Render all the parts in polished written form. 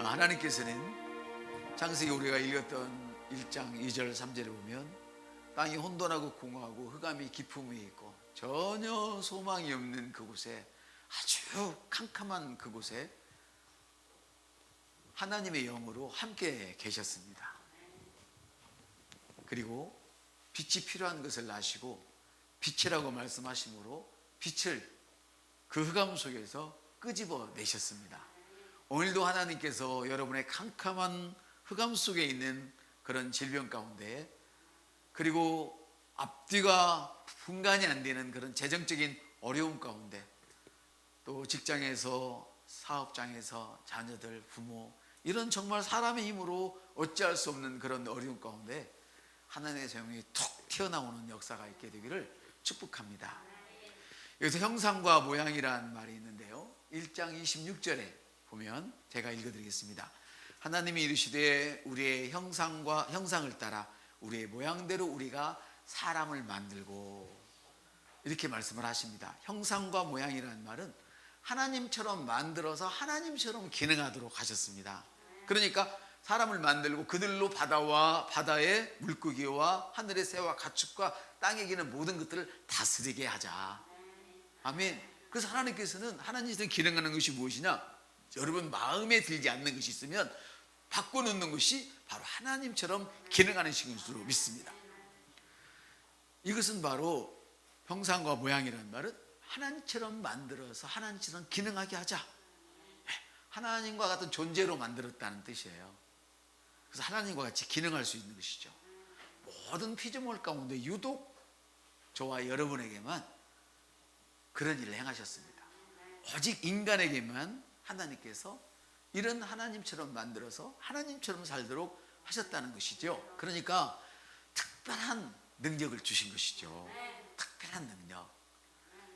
하나님께서는 창세기 우리가 읽었던 1장 2절 3절에 보면 땅이 혼돈하고 공허하고 흑암이 깊음이 있고 전혀 소망이 없는 그곳에, 아주 캄캄한 그곳에 하나님의 영으로 함께 계셨습니다. 그리고 빛이 필요한 것을 아시고 빛이라고 말씀하심으로 빛을 그 흑암 속에서 끄집어 내셨습니다. 오늘도 하나님께서 여러분의 캄캄한 흑암 속에 있는 그런 질병 가운데, 그리고 앞뒤가 분간이 안 되는 그런 재정적인 어려움 가운데, 또 직장에서, 사업장에서, 자녀들, 부모, 이런 정말 사람의 힘으로 어찌할 수 없는 그런 어려움 가운데 하나님의 영이 툭 튀어나오는 역사가 있게 되기를 축복합니다. 여기서 형상과 모양이라는 말이 있는데요, 1장 26절에 보면 제가 읽어드리겠습니다. 하나님이 이르시되 우리의 형상을 따라 우리의 모양대로 우리가 사람을 만들고, 이렇게 말씀을 하십니다. 형상과 모양이라는 말은 하나님처럼 만들어서 하나님처럼 기능하도록 하셨습니다. 그러니까 사람을 만들고 그들로 바다와 바다의 물고기와 하늘의 새와 가축과 땅에 기는 모든 것들을 다스리게 하자. 아멘. 그래서 하나님께서는 하나님처럼 기능하는 것이 무엇이냐? 여러분 마음에 들지 않는 것이 있으면 바꿔놓는 것이 바로 하나님처럼 기능하는 것으로 믿습니다. 이것은 바로 형상과 모양이라는 말은 하나님처럼 만들어서 하나님처럼 기능하게 하자. 하나님과 같은 존재로 만들었다는 뜻이에요. 그래서 하나님과 같이 기능할 수 있는 것이죠. 모든 피조물 가운데 유독 저와 여러분에게만 그런 일을 행하셨습니다. 오직 인간에게만 하나님께서 이런 하나님처럼 만들어서 하나님처럼 살도록 하셨다는 것이죠. 그러니까 특별한 능력을 주신 것이죠. 특별한 능력.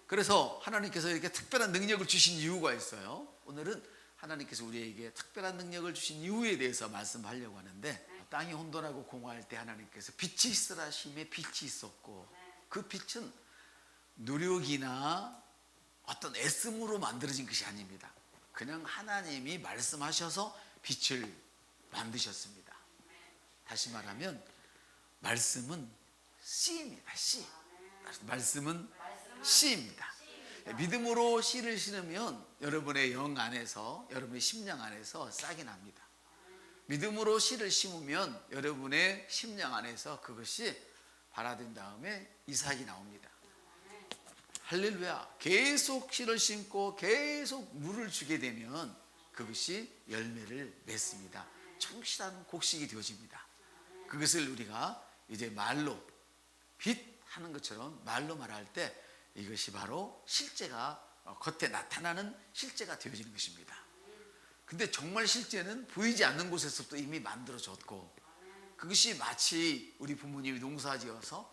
그래서 하나님께서 이렇게 특별한 능력을 주신 이유가 있어요. 오늘은 하나님께서 우리에게 특별한 능력을 주신 이유에 대해서 말씀하려고 하는데, 땅이 혼돈하고 공허할 때 하나님께서 빛이 있으라 하심에 빛이 있었고, 그 빛은 노력이나 어떤 애씀으로 만들어진 것이 아닙니다. 그냥 하나님이 말씀하셔서 빛을 만드셨습니다. 다시 말하면 말씀은 씨입니다. 씨. 말씀은 씨입니다. 믿음으로 씨를 심으면 여러분의 영 안에서, 여러분의 심령 안에서 싹이 납니다. 믿음으로 씨를 심으면 여러분의 심령 안에서 그것이 발화된 다음에 이삭이 나옵니다. 할렐루야. 계속 씨를 심고 계속 물을 주게 되면 그것이 열매를 맺습니다. 청실한 곡식이 되어집니다. 그것을 우리가 이제 말로, 빛 하는 것처럼 말로 말할 때 이것이 바로 실제가 겉에 나타나는 실제가 되어지는 것입니다. 근데 정말 실제는 보이지 않는 곳에서부터 이미 만들어졌고, 그것이 마치 우리 부모님이 농사지어서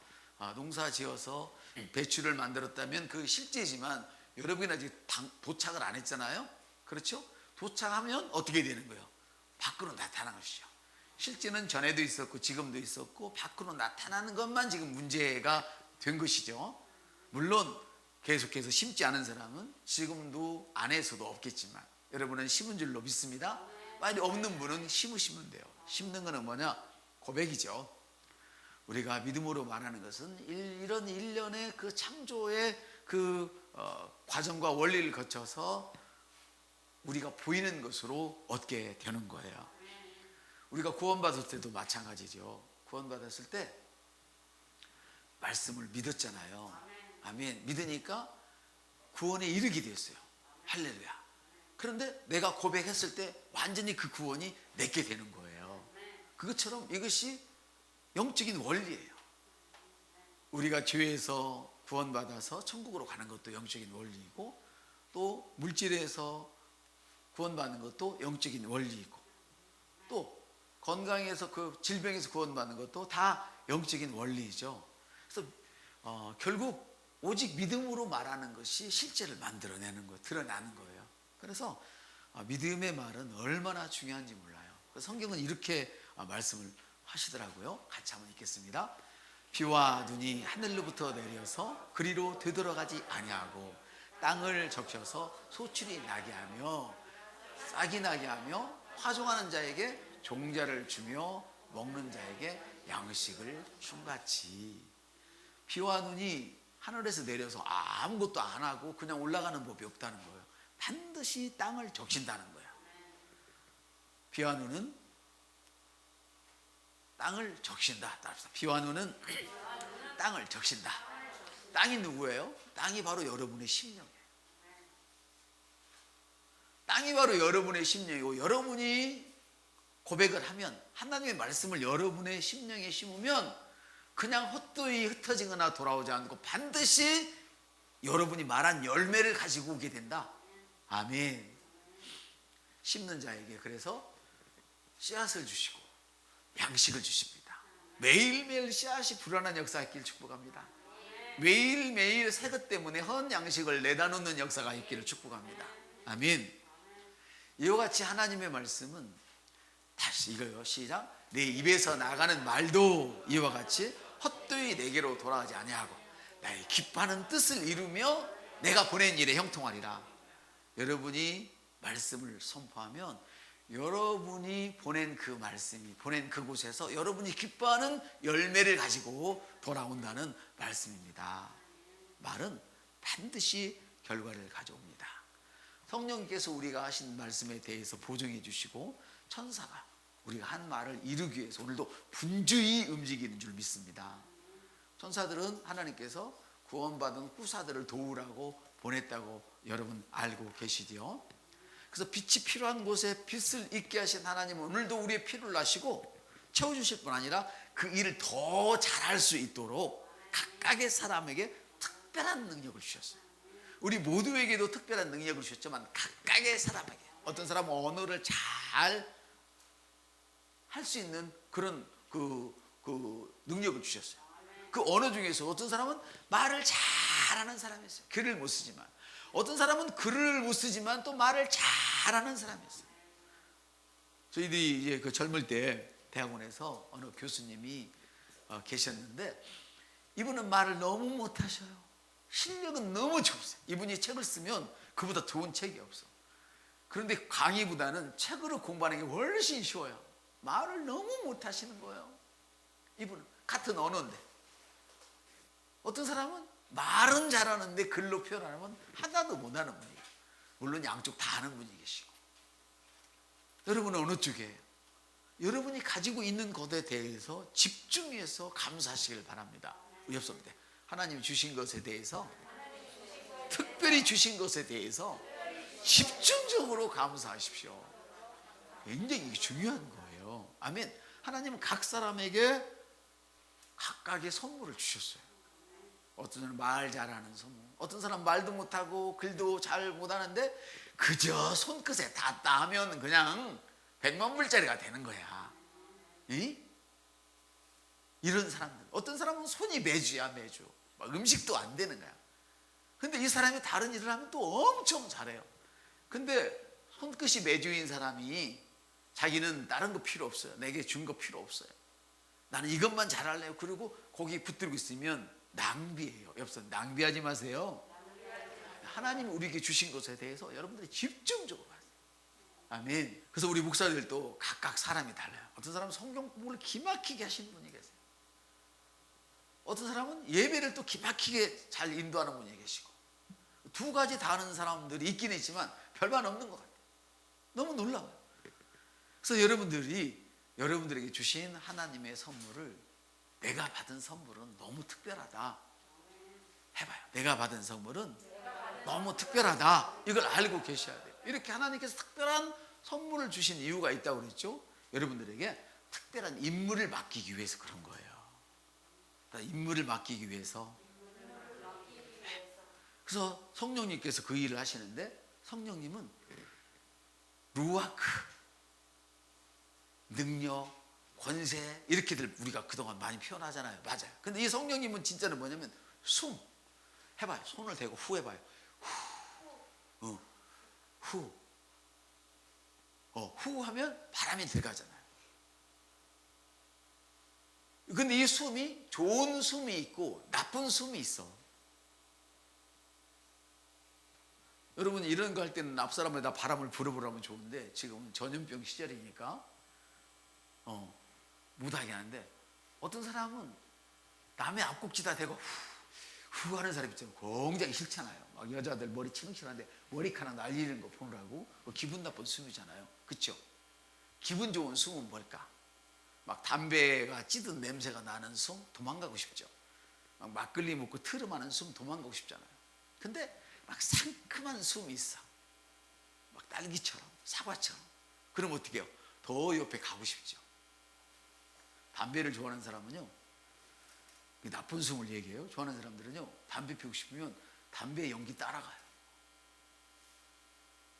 배추를 만들었다면 그 실제지만 여러분이 아직 도착을 안 했잖아요. 그렇죠? 도착하면 어떻게 되는 거예요? 밖으로 나타나는 것이죠. 실제는 전에도 있었고 지금도 있었고 밖으로 나타나는 것만 지금 문제가 된 것이죠. 물론 계속해서 심지 않은 사람은 지금도 안에서도 없겠지만 여러분은 심은 줄로 믿습니다. 빨리 없는 분은 심으시면 돼요. 심는 것은 뭐냐? 고백이죠. 우리가 믿음으로 말하는 것은 이런 일련의 그 창조의 그 과정과 원리를 거쳐서 우리가 보이는 것으로 얻게 되는 거예요. 우리가 구원받을 때도 마찬가지죠. 구원받았을 때 말씀을 믿었잖아요. 아멘. 믿으니까 구원에 이르게 됐어요. 할렐루야. 그런데 내가 고백했을 때 완전히 그 구원이 내게 되는 거예요. 그것처럼 이것이 영적인 원리예요. 우리가 교회에서 구원받아서 천국으로 가는 것도 영적인 원리이고, 또 물질에서 구원받는 것도 영적인 원리이고, 또 건강에서 그 질병에서 구원받는 것도 다 영적인 원리이죠. 그래서 결국 오직 믿음으로 말하는 것이 실제를 만들어내는 거, 드러나는 거예요. 그래서 믿음의 말은 얼마나 중요한지 몰라요. 성경은 이렇게 말씀을 하시더라고요. 같이 한번 읽겠습니다. 비와 눈이 하늘로부터 내려서 그리로 되돌아가지 아니하고 땅을 적셔서 소출이 나게 하며 싹이 나게 하며 파종하는 자에게 종자를 주며 먹는 자에게 양식을 줌같이. 비와 눈이 하늘에서 내려서 아무것도 안 하고 그냥 올라가는 법이 없다는 거예요. 반드시 땅을 적신다는 거예요. 비와 눈은 땅을 적신다. 비와 눈은 땅을 적신다. 땅이 누구예요? 땅이 바로 여러분의 심령이에요. 땅이 바로 여러분의 심령이고, 여러분이 고백을 하면, 하나님의 말씀을 여러분의 심령에 심으면 그냥 헛되이 흩어지거나 돌아오지 않고 반드시 여러분이 말한 열매를 가지고 오게 된다. 아멘. 심는 자에게 그래서 씨앗을 주시고 양식을 주십니다. 매일매일 씨앗이 불어난 역사가 있기를 축복합니다. 매일매일 새것 때문에 헌 양식을 내다 놓는 역사가 있기를 축복합니다. 아멘. 이와 같이 하나님의 말씀은, 다시 이거요, 시작. 내 입에서 나가는 말도 이와 같이 헛되이 내게로 돌아가지 아니하고 나의 기뻐하는 뜻을 이루며 내가 보낸 일에 형통하리라. 여러분이 말씀을 선포하면 여러분이 보낸 그 말씀이, 보낸 그곳에서 여러분이 기뻐하는 열매를 가지고 돌아온다는 말씀입니다. 말은 반드시 결과를 가져옵니다. 성령께서 우리가 하신 말씀에 대해서 보증해 주시고, 천사가 우리가 한 말을 이루기 위해서 오늘도 분주히 움직이는 줄 믿습니다. 천사들은 하나님께서 구원받은 후사들을 도우라고 보냈다고 여러분 알고 계시지요. 그래서 빛이 필요한 곳에 빛을 있게 하신 하나님은 오늘도 우리의 필요를 아시고 채워주실 뿐 아니라 그 일을 더 잘할 수 있도록 각각의 사람에게 특별한 능력을 주셨어요. 우리 모두에게도 특별한 능력을 주셨지만 각각의 사람에게, 어떤 사람은 언어를 잘 할 수 있는 그런 그 능력을 주셨어요. 그 언어 중에서 어떤 사람은 말을 잘하는 사람이 있어요. 글을 못 쓰지만. 어떤 사람은 글을 못 쓰지만 또 말을 잘하는 사람이 있어요. 저희들이 이제 그 젊을 때 대학원에서 어느 교수님이 계셨는데, 이분은 말을 너무 못하셔요. 실력은 너무 좋으세요. 이분이 책을 쓰면 그보다 좋은 책이 없어. 그런데 강의보다는 책으로 공부하는 게 훨씬 쉬워요. 말을 너무 못하시는 거예요. 이분은 같은 언어인데. 어떤 사람은 말은 잘하는데 글로 표현하면 하나도 못하는 분이에요. 물론 양쪽 다 하는 분이 계시고. 여러분은 어느 쪽이에요? 여러분이 가지고 있는 것에 대해서 집중해서 감사하시길 바랍니다. 우리 옆선대 하나님이 주신 것에 대해서, 특별히 주신 것에 대해서 집중적으로 감사하십시오. 굉장히 중요한 거예요. 아멘. 하나님은 각 사람에게 각각의 선물을 주셨어요. 어떤 사람은 말 잘하는 선물, 어떤 사람은 말도 못하고 글도 잘 못하는데 그저 손끝에 닿았다 하면 그냥 100만 불짜리가 되는 거야. 이런 사람들. 어떤 사람은 손이 매주야, 매주. 막 음식도 안 되는 거야. 근데 이 사람이 다른 일을 하면 또 엄청 잘해요. 근데 손끝이 매주인 사람이 자기는 다른 거 필요 없어요. 내게 준 거 필요 없어요. 나는 이것만 잘할래요. 그리고 거기 붙들고 있으면 낭비예요. 옆서 낭비하지 마세요. 하나님이 우리에게 주신 것에 대해서 여러분들이 집중적으로 하세요. 아멘. 그래서 우리 목사들도 각각 사람이 달라요. 어떤 사람은 성경 공부를 기막히게 하시는 분이 계세요. 어떤 사람은 예배를 또 기막히게 잘 인도하는 분이 계시고, 두 가지 다 하는 사람들이 있긴 있지만 별반 없는 것 같아요. 너무 놀라워요. 그래서 여러분들에게 주신 하나님의 선물을, 내가 받은 선물은 너무 특별하다 해봐요. 내가 받은 선물은 너무 특별하다. 이걸 알고 계셔야 돼요. 이렇게 하나님께서 특별한 선물을 주신 이유가 있다고 그랬죠. 여러분들에게 특별한 임무를 맡기기 위해서 그런 거예요. 임무를 맡기기 위해서. 그래서 성령님께서 그 일을 하시는데, 성령님은 루아크, 능력, 권세, 이렇게들 우리가 그동안 많이 표현하잖아요. 맞아요. 근데 이 성령님은 진짜는 뭐냐면 숨. 해봐요. 손을 대고 후 해봐요. 후. 후. 후 하면 바람이 들어가잖아요. 근데 이 숨이 좋은 숨이 있고 나쁜 숨이 있어. 여러분 이런 거 할 때는 앞 사람에다 바람을 불어보라면 좋은데 지금은 전염병 시절이니까 못하게 하는데, 어떤 사람은 남의 앞꼭지다 대고 후 하는 사람 있잖아요. 굉장히 싫잖아요. 막 여자들 머리 치렁치렁한데 머리카락 날리는 거 보느라고 기분 나쁜 숨이잖아요. 그렇죠? 기분 좋은 숨은 뭘까? 막 담배가 찌든 냄새가 나는 숨 도망가고 싶죠. 막 막걸리 먹고 트름하는 숨 도망가고 싶잖아요. 근데 막 상큼한 숨이 있어. 막 딸기처럼 사과처럼. 그럼 어떻게 해요? 더 옆에 가고 싶죠. 담배를 좋아하는 사람은요, 나쁜 숨을 얘기해요. 좋아하는 사람들은요, 담배 피우고 싶으면 담배 연기 따라가요.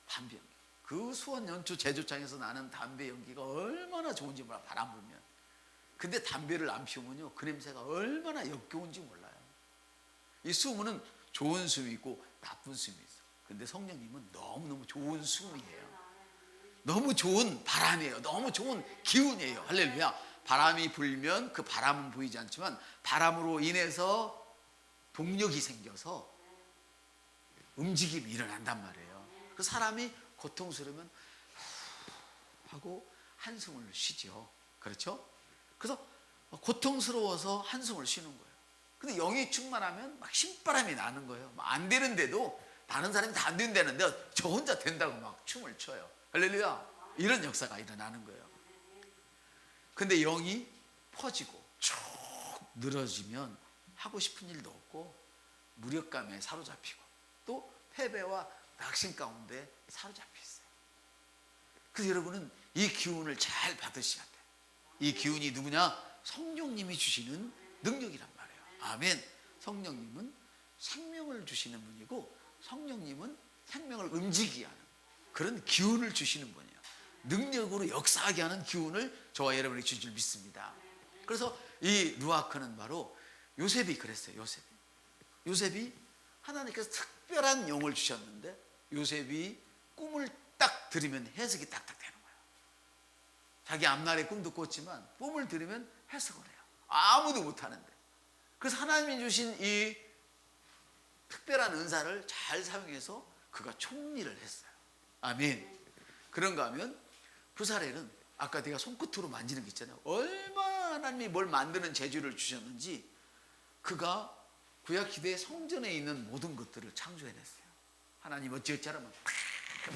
담배 연기. 그 수원 연초 제조장에서 나는 담배 연기가 얼마나 좋은지 몰라, 바람 불면. 근데 담배를 안 피우면요, 그 냄새가 얼마나 역겨운지 몰라요. 이 숨은 좋은 숨이 있고 나쁜 숨이 있어. 근데 성령님은 너무너무 좋은 숨이에요. 너무 좋은 바람이에요. 너무 좋은 기운이에요. 할렐루야. 바람이 불면 그 바람은 보이지 않지만 바람으로 인해서 동력이 생겨서 움직임이 일어난단 말이에요. 그 사람이 고통스러우면 하고 한숨을 쉬죠. 그렇죠? 그래서 고통스러워서 한숨을 쉬는 거예요. 근데 영이 충만하면 막 신바람이 나는 거예요. 안 되는데도 다른 사람이 다 안 된다는데 저 혼자 된다고 막 춤을 춰요. 할렐루야. 이런 역사가 일어나는 거예요. 근데 영이 퍼지고 쭉 늘어지면 하고 싶은 일도 없고 무력감에 사로잡히고 또 패배와 낙심 가운데 사로잡혀 있어요. 그래서 여러분은 이 기운을 잘 받으셔야 돼요. 이 기운이 누구냐? 성령님이 주시는 능력이란 말이에요. 아멘. 성령님은 생명을 주시는 분이고 성령님은 생명을 움직이게 하는 그런 기운을 주시는 분이에요. 능력으로 역사하게 하는 기운을 저와 여러분이 주실 줄 믿습니다. 그래서 이 루아크는 바로 요셉이 그랬어요. 요셉이 하나님께서 특별한 영을 주셨는데 요셉이 꿈을 딱 들으면 해석이 딱딱 되는 거예요. 자기 앞날의 꿈도 꿨지만 꿈을 들으면 해석을 해요. 아무도 못하는데. 그래서 하나님이 주신 이 특별한 은사를 잘 사용해서 그가 총리를 했어요. 아멘. 그런가 하면 부사렐은 아까 내가 손끝으로 만지는 게 있잖아요. 얼마나 하나님이 뭘 만드는 재주를 주셨는지 그가 구약시대의 성전에 있는 모든 것들을 창조해냈어요. 하나님 어찌어찌하면 막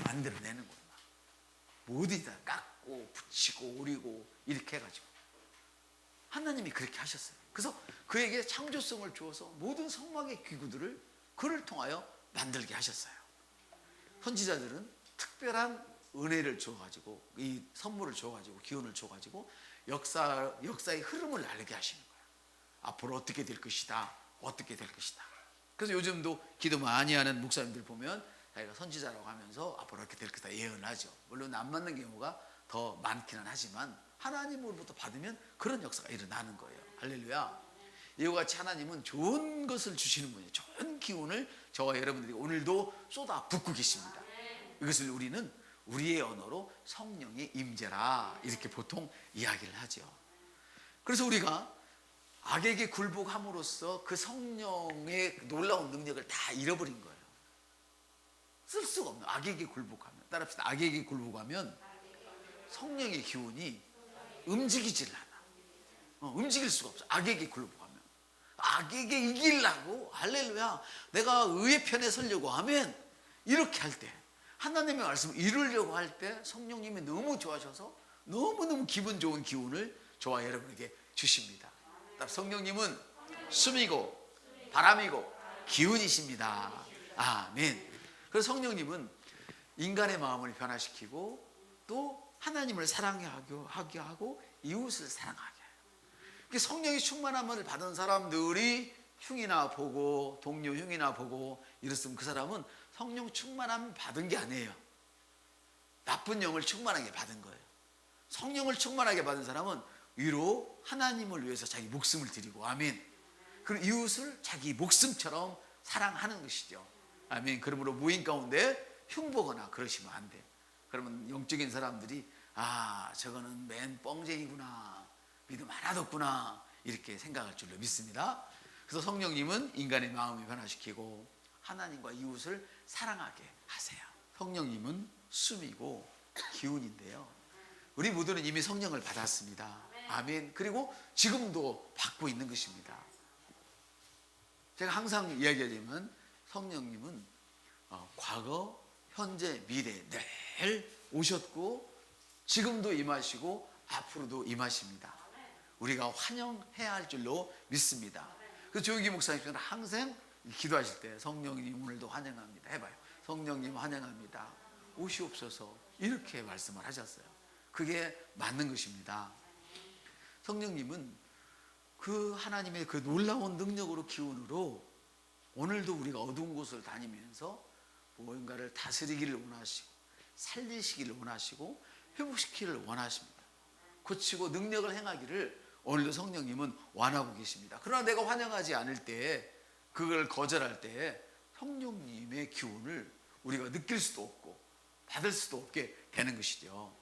만들어내는 거예요. 뭐든지 다 깎고 붙이고 오리고 이렇게 해가지고 하나님이 그렇게 하셨어요. 그래서 그에게 창조성을 주어서 모든 성막의 기구들을 그를 통하여 만들게 하셨어요. 선지자들은 특별한 은혜를 줘가지고 이 선물을 줘가지고 기운을 줘가지고 역사의 흐름을 알게 하시는 거예요. 앞으로 어떻게 될 것이다. 어떻게 될 것이다. 그래서 요즘도 기도 많이 하는 목사님들 보면 자기가 선지자라고 하면서 앞으로 이렇게 될 것이다 예언하죠. 물론 안 맞는 경우가 더 많기는 하지만 하나님으로부터 받으면 그런 역사가 일어나는 거예요. 할렐루야. 이와 같이 하나님은 좋은 것을 주시는 분이에요. 좋은 기운을 저와 여러분들이 오늘도 쏟아 붓고 계십니다. 이것을 우리는 우리의 언어로 성령의 임재라 이렇게 보통 이야기를 하죠. 그래서 우리가 악에게 굴복함으로써 그 성령의 놀라운 능력을 다 잃어버린 거예요. 쓸 수가 없는 악에게 굴복하면, 따라합시다. 악에게 굴복하면 성령의 기운이 움직이질 않아. 움직일 수가 없어. 악에게 굴복하면 악에게 이기려고 할렐루야 내가 의의 편에 서려고 하면 이렇게 할 때 하나님의 말씀을 이루려고 할 때 성령님이 너무 좋아하셔서 너무너무 기분 좋은 기운을 저와 여러분에게 주십니다. 성령님은 숨이고 바람이고 기운이십니다. 아멘. 그래서 성령님은 인간의 마음을 변화시키고 또 하나님을 사랑하게 하고 이웃을 사랑하게 해요. 성령이 충만함을 받은 사람들이 흉이나 보고 동료 흉이나 보고 이랬으면 그 사람은 성령 충만함 받은 게 아니에요. 나쁜 영을 충만하게 받은 거예요. 성령을 충만하게 받은 사람은 위로 하나님을 위해서 자기 목숨을 드리고 아멘. 그리고 이웃을 자기 목숨처럼 사랑하는 것이죠. 아멘. 그러므로 무인 가운데 흉보거나 그러시면 안 돼. 그러면 영적인 사람들이 아 저거는 맨 뻥쟁이구나 믿음 하나도 없구나 이렇게 생각할 줄로 믿습니다. 그래서 성령님은 인간의 마음을 변화시키고 하나님과 이웃을 사랑하게 하세요. 성령님은 숨이고 기운인데요, 우리 모두는 이미 성령을 받았습니다. 아멘. 그리고 지금도 받고 있는 것입니다. 제가 항상 이야기하지만 성령님은 과거, 현재, 미래 늘 오셨고 지금도 임하시고 앞으로도 임하십니다. 우리가 환영해야 할 줄로 믿습니다. 그래서 조용기 목사님께서는 항상 기도하실 때 성령님 오늘도 환영합니다 해봐요. 성령님 환영합니다, 오시옵소서, 이렇게 말씀을 하셨어요. 그게 맞는 것입니다. 성령님은 그 하나님의 그 놀라운 능력으로, 기운으로 오늘도 우리가 어두운 곳을 다니면서 무언가를 다스리기를 원하시고 살리시기를 원하시고 회복시키기를 원하십니다. 고치고 능력을 행하기를 오늘도 성령님은 원하고 계십니다. 그러나 내가 환영하지 않을 때, 그걸 거절할 때 성령님의 기운을 우리가 느낄 수도 없고 받을 수도 없게 되는 것이죠.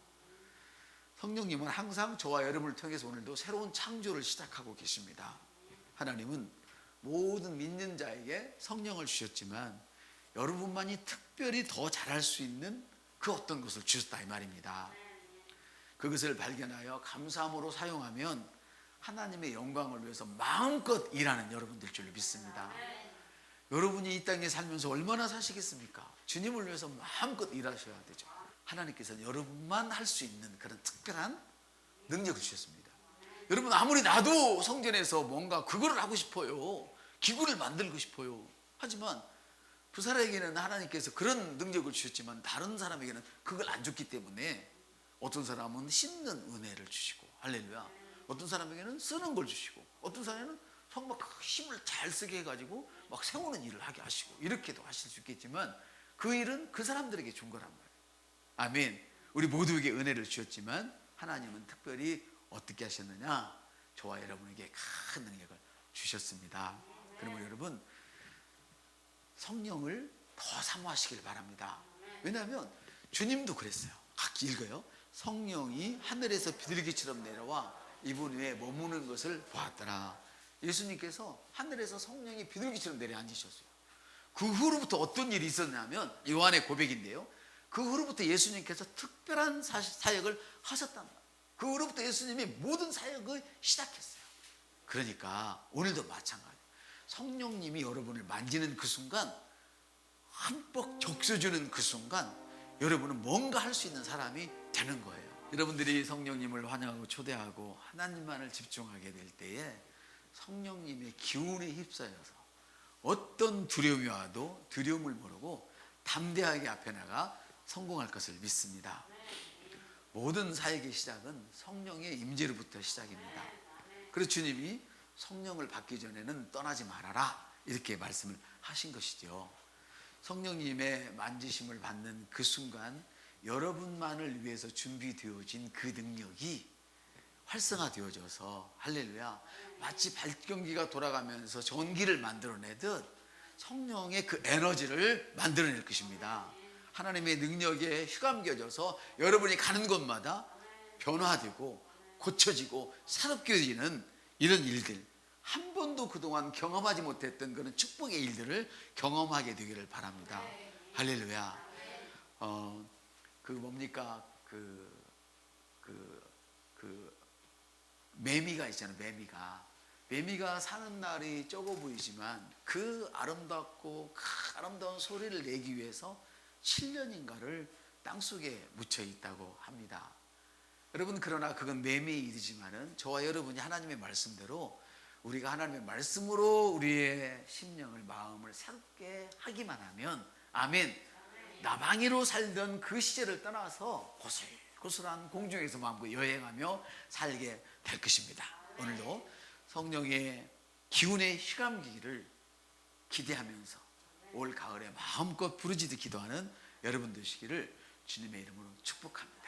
성령님은 항상 저와 여러분을 통해서 오늘도 새로운 창조를 시작하고 계십니다. 하나님은 모든 믿는 자에게 성령을 주셨지만 여러분만이 특별히 더 잘할 수 있는 그 어떤 것을 주셨다 이 말입니다. 그것을 발견하여 감사함으로 사용하면 하나님의 영광을 위해서 마음껏 일하는 여러분들 줄로 믿습니다. 여러분이 이 땅에 살면서 얼마나 사시겠습니까? 주님을 위해서 마음껏 일하셔야 되죠. 하나님께서는 여러분만 할 수 있는 그런 특별한 능력을 주셨습니다. 여러분, 아무리 나도 성전에서 뭔가 그거를 하고 싶어요, 기구를 만들고 싶어요, 하지만 그 사람에게는 하나님께서 그런 능력을 주셨지만 다른 사람에게는 그걸 안 줬기 때문에 어떤 사람은 씻는 은혜를 주시고, 할렐루야, 어떤 사람에게는 쓰는 걸 주시고, 어떤 사람에게는 정말 힘을 잘 쓰게 해가지고 막 세우는 일을 하게 하시고, 이렇게도 하실 수 있겠지만 그 일은 그 사람들에게 준 거란 말이에요. 아멘. 우리 모두에게 은혜를 주셨지만 하나님은 특별히 어떻게 하셨느냐? 저와 여러분에게 큰 능력을 주셨습니다. 그러면 여러분, 성령을 더 사모하시길 바랍니다. 왜냐하면 주님도 그랬어요. 같이 읽어요. 성령이 하늘에서 비둘기처럼 내려와 이분 위에 머무는 것을 보았더라. 예수님께서 하늘에서 성령이 비둘기처럼 내려앉으셨어요. 그 후로부터 어떤 일이 있었냐면, 요한의 고백인데요, 그 후로부터 예수님께서 특별한 사역을 하셨단 말이에요. 그 후로부터 예수님이 모든 사역을 시작했어요. 그러니까 오늘도 마찬가지예요. 성령님이 여러분을 만지는 그 순간, 흠뻑 적셔주는 그 순간 여러분은 뭔가 할 수 있는 사람이 되는 거예요. 여러분들이 성령님을 환영하고 초대하고 하나님만을 집중하게 될 때에 성령님의 기운에 휩싸여서 어떤 두려움이 와도 두려움을 모르고 담대하게 앞에 나가 성공할 것을 믿습니다. 모든 사역의 시작은 성령의 임재로부터 시작입니다. 그래서 주님이 성령을 받기 전에는 떠나지 말아라, 이렇게 말씀을 하신 것이죠. 성령님의 만지심을 받는 그 순간 여러분만을 위해서 준비되어진 그 능력이 활성화되어져서, 할렐루야, 마치 발전기가 돌아가면서 전기를 만들어내듯 성령의 그 에너지를 만들어낼 것입니다. 하나님의 능력에 휘감겨져서 여러분이 가는 곳마다 변화되고 고쳐지고 새롭게지는 이런 일들, 한 번도 그동안 경험하지 못했던 그런 축복의 일들을 경험하게 되기를 바랍니다. 할렐루야. 뭡니까? 매미가 있잖아요. 매미가 사는 날이 적어 보이지만 그 아름답고 그 아름다운 소리를 내기 위해서 7년인가를 땅속에 묻혀 있다고 합니다. 여러분, 그러나 그건 매미의 일이지만은 저와 여러분이 하나님의 말씀대로, 우리가 하나님의 말씀으로 우리의 심령을, 마음을 새롭게 하기만 하면, 아멘, 나방이로 살던 그 시절을 떠나서 고슬고슬한 공중에서 마음껏 여행하며 살게 될 것입니다. 오늘도 성령의 기운의 휘감기기를 기대하면서 올 가을에 마음껏 부르짖듯 기도하는 여러분 되시기를 주님의 이름으로 축복합니다.